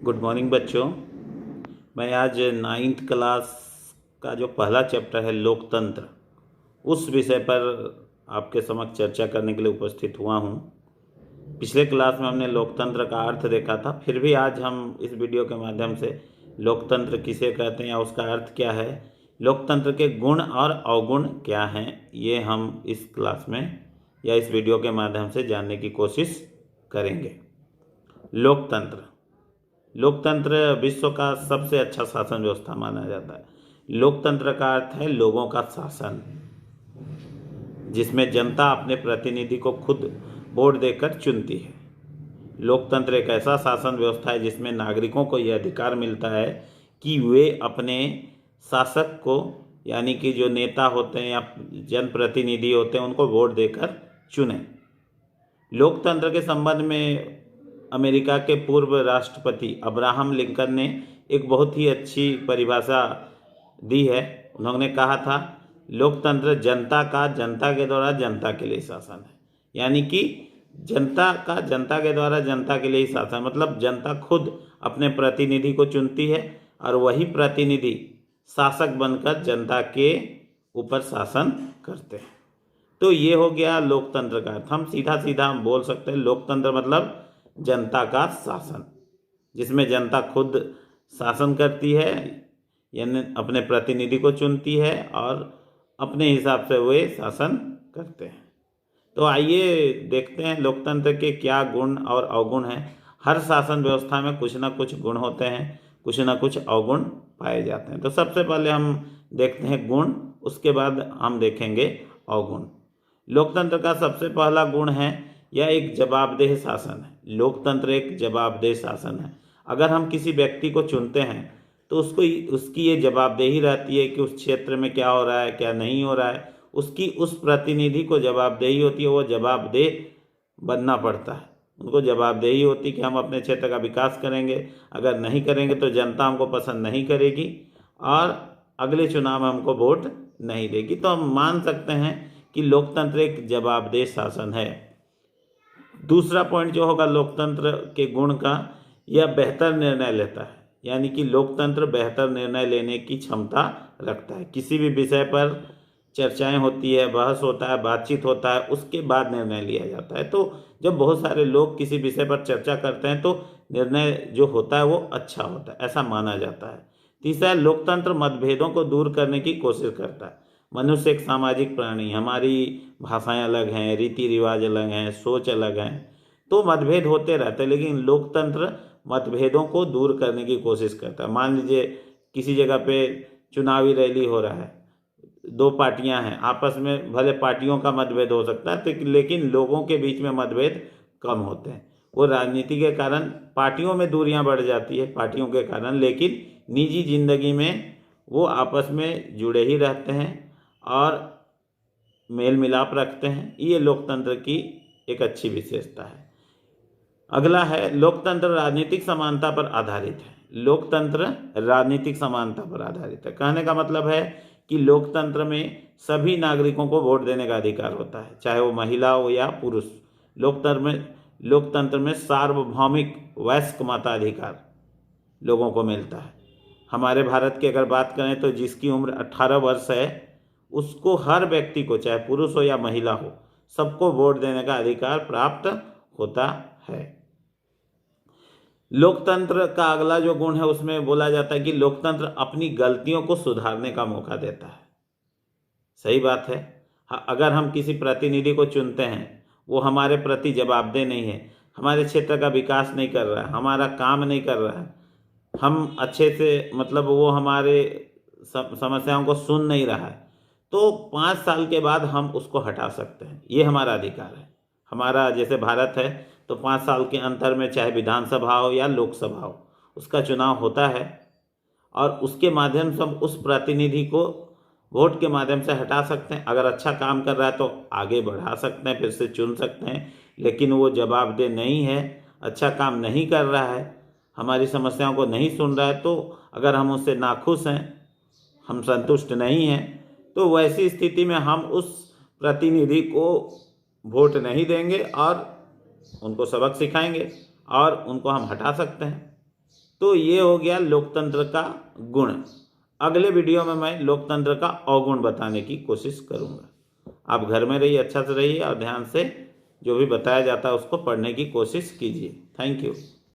Good morning बच्चों। मैं आज 9th क्लास का जो पहला चैप्टर है लोकतंत्र, उस विषय पर आपके समक्ष चर्चा करने के लिए उपस्थित हुआ हूँ। पिछले क्लास में हमने लोकतंत्र का अर्थ देखा था, फिर भी आज हम इस वीडियो के माध्यम से लोकतंत्र किसे कहते हैं या उसका अर्थ क्या है, लोकतंत्र के गुण और अवगुण क्या हैं, ये हम इस क्लास में या इस वीडियो के माध्यम से जानने की कोशिश करेंगे। लोकतंत्र विश्व का सबसे अच्छा शासन व्यवस्था माना जाता है। लोकतंत्र का अर्थ है लोगों का शासन, जिसमें जनता अपने प्रतिनिधि को खुद वोट देकर चुनती है। लोकतंत्र एक ऐसा शासन व्यवस्था है जिसमें नागरिकों को यह अधिकार मिलता है कि वे अपने शासक को, यानी कि जो नेता होते हैं या जनप्रतिनिधि होते हैं, उनको वोट देकर चुनें। लोकतंत्र के संबंध में अमेरिका के पूर्व राष्ट्रपति अब्राहम लिंकन ने एक बहुत ही अच्छी परिभाषा दी है। उन्होंने कहा था, लोकतंत्र जनता का जनता के द्वारा जनता के लिए शासन है। यानी कि जनता का जनता के द्वारा जनता के लिए ही शासन, मतलब जनता खुद अपने प्रतिनिधि को चुनती है और वही प्रतिनिधि शासक बनकर जनता के ऊपर शासन करते हैं। तो ये हो गया लोकतंत्र का अर्थ। हम सीधा बोल सकते हैं लोकतंत्र मतलब जनता का शासन, जिसमें जनता खुद शासन करती है, यानी अपने प्रतिनिधि को चुनती है और अपने हिसाब से वे शासन करते हैं। तो आइए देखते हैं लोकतंत्र के क्या गुण और अवगुण हैं। हर शासन व्यवस्था में कुछ ना कुछ गुण होते हैं, कुछ ना कुछ अवगुण पाए जाते हैं। तो सबसे पहले हम देखते हैं गुण, उसके बाद हम देखेंगे अवगुण। लोकतंत्र का सबसे पहला गुण है, यह एक जवाबदेह शासन है। लोकतंत्र एक जवाबदेह शासन है। अगर हम किसी व्यक्ति को चुनते हैं तो उसकी ये जवाबदेही रहती है कि उस क्षेत्र में क्या हो रहा है, क्या नहीं हो रहा है, उसकी उस प्रतिनिधि को जवाबदेही होती है। वो जवाबदेह बनना पड़ता है, उनको जवाबदेही होती है कि हम अपने क्षेत्र का विकास करेंगे, अगर नहीं करेंगे तो जनता हमको पसंद नहीं करेगी और अगले चुनाव में हमको वोट नहीं देगी। तो हम मान सकते हैं कि लोकतंत्र एक जवाबदेह शासन है। दूसरा पॉइंट जो होगा लोकतंत्र के गुण का, यह बेहतर निर्णय लेता है। यानी कि लोकतंत्र बेहतर निर्णय लेने की क्षमता रखता है। किसी भी विषय पर चर्चाएं होती है, बहस होता है, बातचीत होता है, उसके बाद निर्णय लिया जाता है। तो जब बहुत सारे लोग किसी विषय पर चर्चा करते हैं तो निर्णय जो होता है वो अच्छा होता है, ऐसा माना जाता है। तीसरा, लोकतंत्र मतभेदों को दूर करने की कोशिश करता है। मनुष्य एक सामाजिक प्राणी, हमारी भाषाएं अलग हैं, रीति रिवाज अलग हैं, सोच अलग हैं, तो मतभेद होते रहते हैं, लेकिन लोकतंत्र मतभेदों को दूर करने की कोशिश करता है। मान लीजिए किसी जगह पे चुनावी रैली हो रहा है, दो पार्टियां हैं, आपस में भले पार्टियों का मतभेद हो सकता है, लेकिन लोगों के बीच में मतभेद कम होते हैं। वो राजनीति के कारण पार्टियों में दूरियां बढ़ जाती है, पार्टियों के कारण, लेकिन निजी जिंदगी में वो आपस में जुड़े ही रहते हैं और मेल मिलाप रखते हैं। ये लोकतंत्र की एक अच्छी विशेषता है। अगला है, लोकतंत्र राजनीतिक समानता पर आधारित है। लोकतंत्र राजनीतिक समानता पर आधारित है। कहने का मतलब है कि लोकतंत्र में सभी नागरिकों को वोट देने का अधिकार होता है, चाहे वो महिला हो या पुरुष। लोकतंत्र में सार्वभौमिक वयस्क मताधिकार लोगों को मिलता है। हमारे भारत की अगर बात करें तो जिसकी उम्र 18 वर्ष है उसको, हर व्यक्ति को, चाहे पुरुष हो या महिला हो, सबको वोट देने का अधिकार प्राप्त होता है। लोकतंत्र का अगला जो गुण है उसमें बोला जाता है कि लोकतंत्र अपनी गलतियों को सुधारने का मौका देता है। सही बात है। अगर हम किसी प्रतिनिधि को चुनते हैं, वो हमारे प्रति जवाबदेह नहीं है, हमारे क्षेत्र का विकास नहीं कर रहा है, हमारा काम नहीं कर रहा है, हम अच्छे से, मतलब वो हमारे समस्याओं को सुन नहीं रहा है, तो 5 साल के बाद हम उसको हटा सकते हैं। ये हमारा अधिकार है। हमारा जैसे भारत है तो 5 साल के अंतर में, चाहे विधानसभा हो या लोकसभा हो, उसका चुनाव होता है और उसके माध्यम से हम उस प्रतिनिधि को वोट के माध्यम से हटा सकते हैं। अगर अच्छा काम कर रहा है तो आगे बढ़ा सकते हैं, फिर से चुन सकते हैं, लेकिन वो जवाबदेह नहीं है, अच्छा काम नहीं कर रहा है, हमारी समस्याओं को नहीं सुन रहा है, तो अगर हम उससे नाखुश हैं, हम संतुष्ट नहीं हैं, तो वैसी स्थिति में हम उस प्रतिनिधि को वोट नहीं देंगे और उनको सबक सिखाएंगे और उनको हम हटा सकते हैं। तो ये हो गया लोकतंत्र का गुण। अगले वीडियो में मैं लोकतंत्र का अवगुण बताने की कोशिश करूँगा। आप घर में रहिए, अच्छा से रहिए और ध्यान से जो भी बताया जाता है उसको पढ़ने की कोशिश कीजिए। Thank you.